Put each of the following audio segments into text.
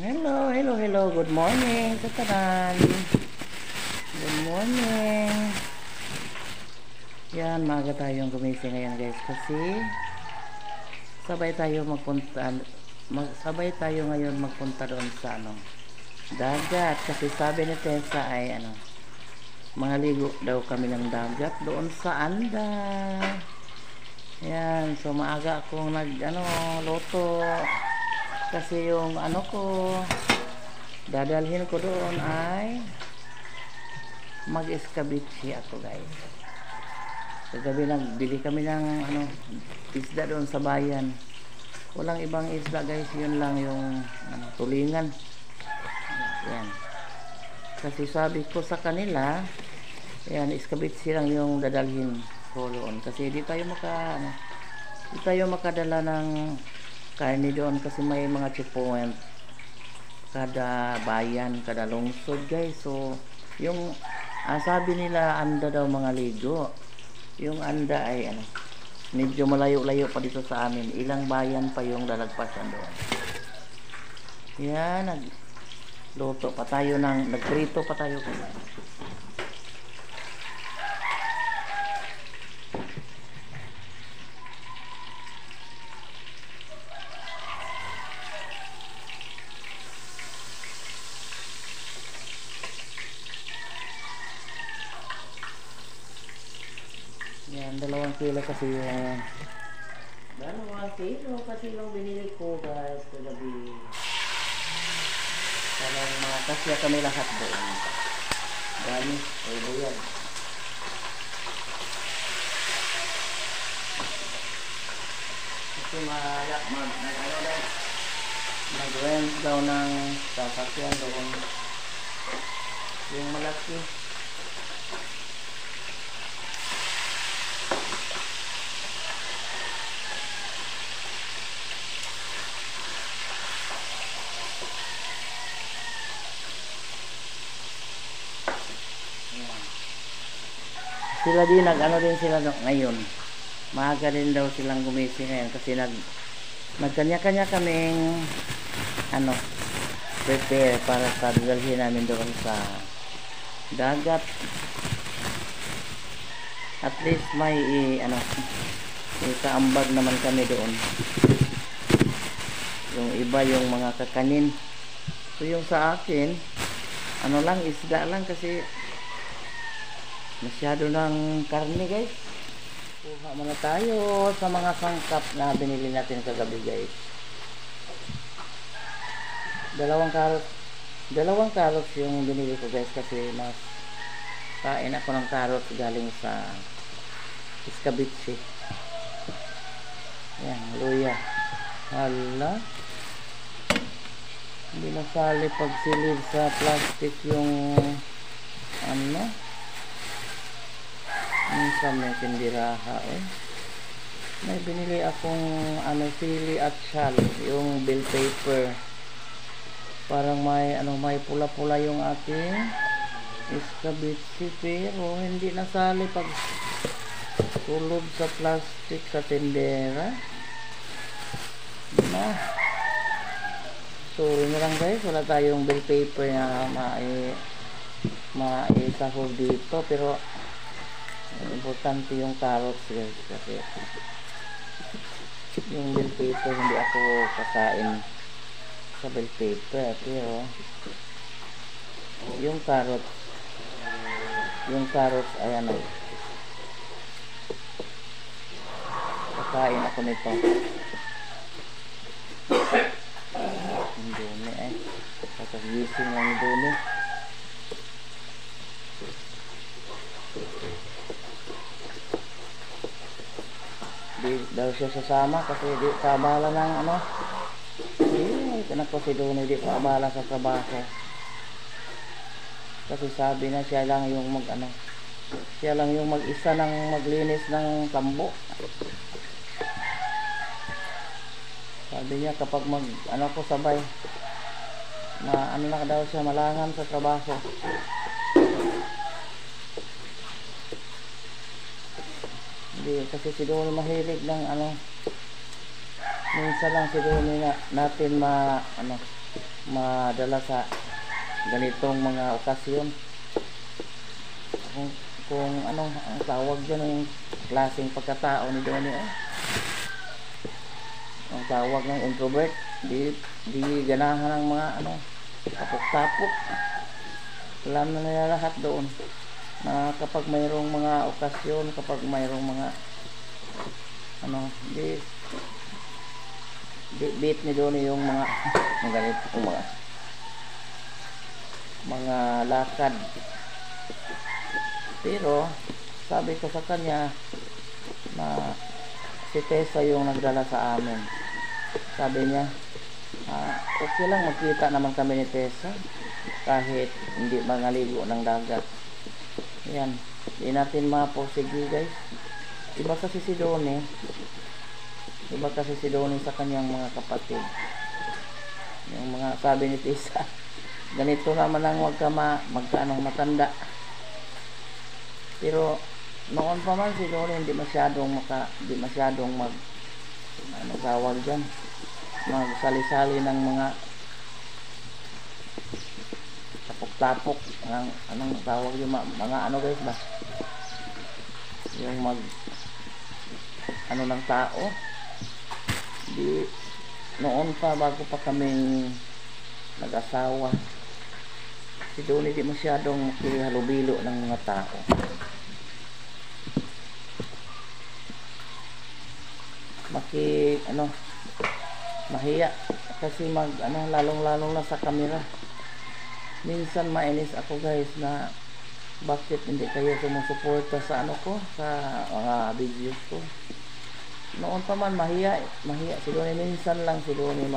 Hello, hello, hello. Good morning sa tanan. Good morning. Yan, maaga tayong gumising ngayon guys kasi sabay tayo ngayon magpunta doon sa dagat kasi sabi ni Tessa ay mga ligo daw kami ng dagat doon sa Anda. Yan, so maaga akong loto kasi yung ko dadalhin ko doon ay mag-escabeche ako guys. Kagabi nagbili kami ng isda doon sa bayan. Walang ibang isda guys, yun lang yung tulingan. Yan. Kasi sabi ko sa kanila, yan, escabeche lang yung dadalhin ko doon. Kasi di tayo makadala ng karne doon kasi may mga checkpoint kada bayan, kada lungsod guys. So yung sabi nila Anda daw mga ligo. Yung Anda ay medyo malayo-layo pa dito sa amin. Ilang bayan pa yung lalagpasan doon. Yan, nagluto pa tayo nagprito pa tayo. Yan, 2 kilo kasi yung 2 kilo kasi yung binili ko guys kagabi. Parang makasya kami lahat doon. Dami, ulo yan. Kasi mag-rent daw ng sasakyan doon. Yung malaki. Sila din din sila ngayon. Maaga din daw silang gumising ngayon kasi nagkanya-kanya kaming prepare para sa dalhin namin doon sa dagat. At least may kaambag naman kami doon. Yung iba yung mga kakanin. So yung sa akin lang, isda lang kasi masyado ng karne guys. Kuha muna tayo sa mga sangkap na binili natin kagabi guys. 2 carrots yung binili ko guys kasi mas kain ako ng carrots galing sa escabeche. Yan, luya. Hala, hindi nasali pagsilid sa plastic yung minsan may tindiraha may binili akong sili at sal, yung bill paper. Parang may pula-pula yung ating escabeche pero hindi nasali pag tulog sa plastic sa tindera. Sorry na lang guys, wala tayong bill paper na maisahog dito pero importante yung carrots guys kasi yung bell paper hindi ako kakain sa bell paper pero yung carrots ayan kakain ako nito. Ang dumi kakagising lang yung dumi. Di daw siya sasama kasi di kaabala ng ko si Dono di kaabala sa trabaho kasi sabi na siya lang yung mag-isa ng maglinis ng tambo. Sabi niya kapag ko sabay na na daw siya malangan sa trabaho. Hindi kasi si Dono mahilig ng minsan lang siguro natin madala sa ganitong mga okasyon. Kung ano ang tawag dyan, yung klaseng pagkatao ni Donnie, ang tawag ng introvert, di ganahan ng mga ano, tapok-tapok. Alam na nila lahat doon na kapag mayroong mga okasyon, kapag mayroong mga ano, di bit ni Donnie yung mga ganito, mga lakad. Pero sabi ko sa kanya na si Tessa yung nagdala sa amin. Sabi niya, okay lang, magkita naman kami ni Tessa kahit hindi mangaligo ng dagat. Yan, di natin maposigi guys. Iba kasi si Donnie sa kanyang mga kapatid. Yung mga sabi ni Tessa, ganito naman ang magkaano matanda. Pero noon pa man si Donnie hindi masyadong tawag dyan, magsali-sali ng mga tapok-tapok, anong tawag yung mga ano guys ba, yung ano ng tao. Di noon pa, bago pa kaming nag-asawa, si Donnie di masyadong halubilo ng mga tao. Mahiya kasi lalong-lalong na sa camera. Minsan mainis ako guys na bakit hindi kayo sumusuporta sa ano ko, sa mga videos ko. Noon pa man mahiya si Donnie. Minsan lang si Donnie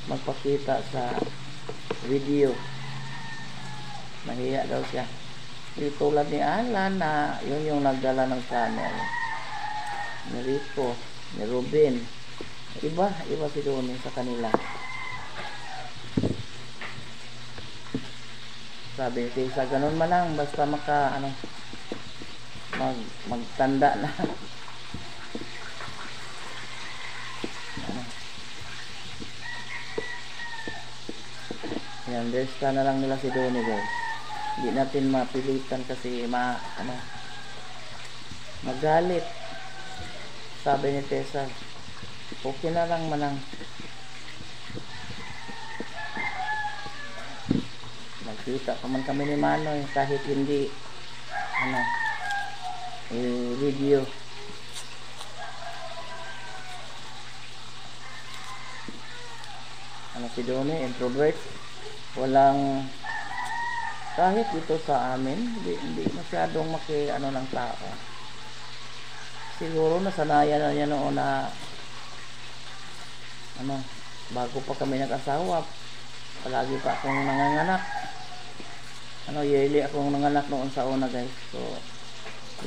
magpakita sa video. Mahiya daw siya. Tulad ni Alan na yun yung nagdala ng channel, ni Rico, ni Ruben. Iba si Donnie sa kanila. Sabi ni Tessa, ganun man lang, basta magtanda na. Yan, resta na lang nila si Donnie guys. Hindi natin mapilitan kasi magalit. Sabi ni Tessa, okay na lang manang magkita pa man kami ni Manoy kahit hindi video. Si Donnie introvert, walang, kahit dito sa amin hindi masyadong ng tao. Siguro nasanayan na niya noon na bago pa kami nag-asawa, palagi pa akong nanganganak. Yearly akong nanganak noon sa una guys. So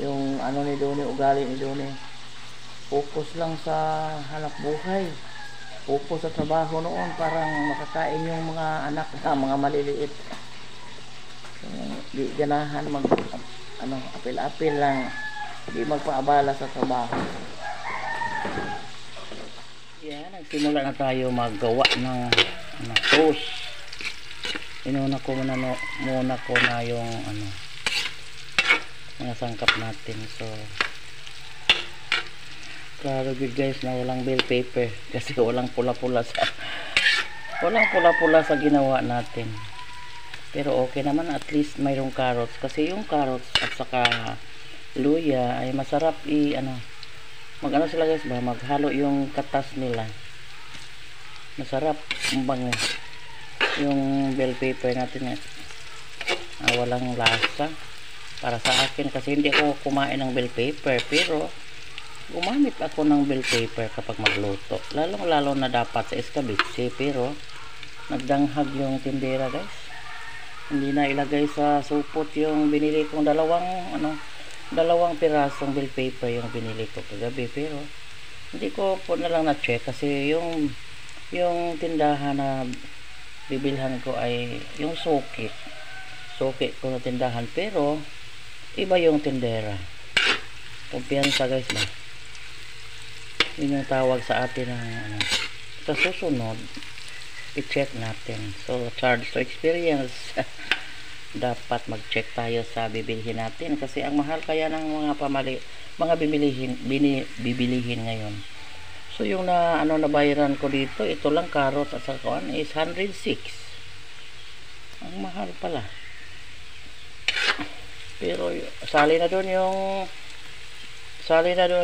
yung ni Donnie, ugali ni Donnie, focus lang sa hanap buhay, focus sa trabaho noon, parang makakain yung mga anak na mga maliliit. So, di ganahan apil-apil lang, di magpaabala sa trabaho. Yan, nagsimula na tayo maggawa ng toast. Inuna ko muna ko na yung mga sangkap natin. So klaro good guys na walang bell paper kasi walang pula-pula sa ginawa natin. Pero okay naman, at least mayroong carrots, kasi yung carrots at saka luya ay masarap sila guys ba, maghalo yung katas nila, masarap bango. Yung bell paper natin walang lasa para sa akin kasi hindi ako kumain ng bell paper, pero gumamit ako ng bell paper kapag magluto, lalo na dapat sa escabeche. Pero nagdanghag yung tindera guys, hindi na ilagay sa supot yung binili kong dalawang pirasong bell paper yung binili ko kagabi. Pero hindi ko po na lang na-check kasi yung tindahan na bibilhan ko ay yung sukit ko na tindahan, pero iba yung tindera. Kumpiyansa guys ba, yun yung tawag sa atin ng sa susunod i-check natin. So, charge to experience. Dapat mag-check tayo sa bibilihin natin kasi ang mahal kaya ng mga bibilihin ngayon. So, yung nabayaran ko dito, ito lang carrots at sakuan is 106. Ang mahal pala. Pero, sali na doon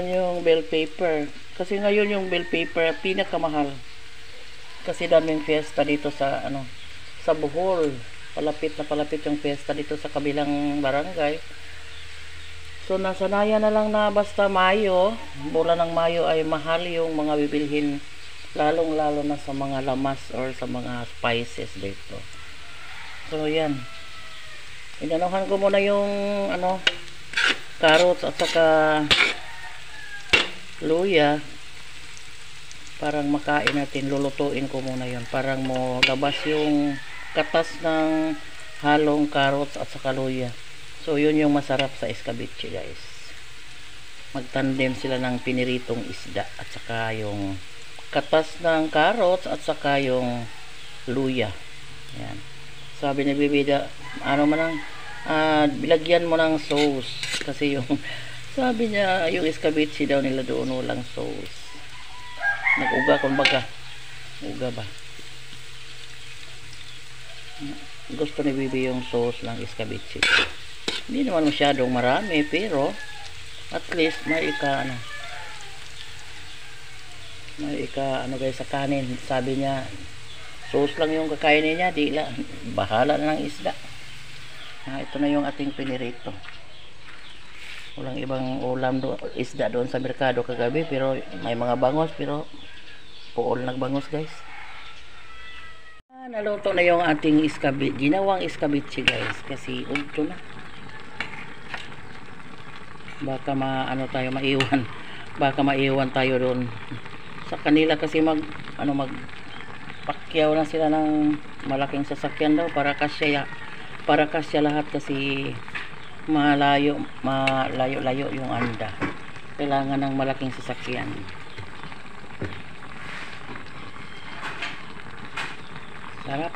yung bell paper. Kasi ngayon yung bell paper, pinakamahal. Kasi daming fiesta dito sa Bohol. Palapit yung fiesta dito sa kabilang barangay. So nasanayan na lang na basta Mayo, bulan ng Mayo ay mahal yung mga bibilhin, lalong-lalo na sa mga lamas or sa mga spices dito. So yan. Inanuhan ko muna yung carrots at saka luya. Parang makain natin, lulutuin ko muna yun. Parang mo labas yung katas ng halong carrots at saka luya. So yun yung masarap sa escabeche guys. Magtandem sila ng piniritong isda at saka yung katas ng carrots at saka yung luya. Yan. Sabi ni Bibida, bilagyan mo ng sauce kasi yung sabi niya yung escabeche daw nila doon walang sauce. Nag-uga kumbaga. Uga ba? Gusto ni Bibi yung sauce ng escabeche. Hindi naman masyadong marami pero at least may ika guys sa kanin. Sabi niya sauce lang yung kakainin niya, bahala na ng isda. Ito na yung ating pinirito. Walang ibang ulam isda doon sa merkado kagabi pero may mga bangos pero puol nagbangos guys. Naluto na yung ating ginawang escabeche guys kasi udto na. Baka maiwan tayo doon sa kanila kasi magpakyaw na sila ng malaking sasakyan daw para kasya lahat kasi malayo yung anda. Kailangan ng malaking sasakyan. Sarap.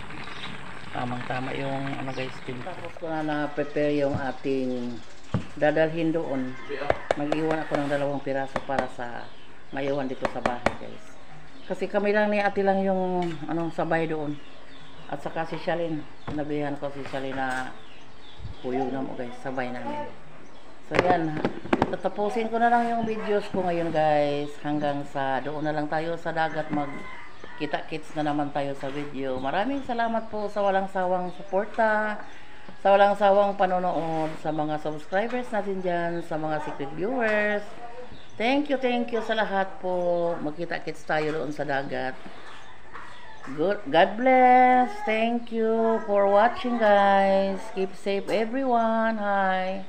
Tamang-tama yung guys. Tapos ko na prepare yung ating dadalhin doon. Mag-iwan ako ng 2 piraso para sa maiwan dito sa bahay guys. Kasi kami lang ni ate lang yung sabay doon. At saka si Shalyn. Sinabihan ko si Shalyn na puyog na mo guys. Sabay namin. So yan. Tatapusin ko na lang yung videos ko ngayon guys. Hanggang sa doon na lang tayo sa dagat kita-kits na naman tayo sa video. Maraming salamat po sa walang sawang suporta, sa walang sawang panonood, sa mga subscribers natin dyan, sa mga secret viewers. Thank you sa lahat po. Magkita-kits tayo doon sa dagat. God bless. Thank you for watching guys. Keep safe everyone. Hi.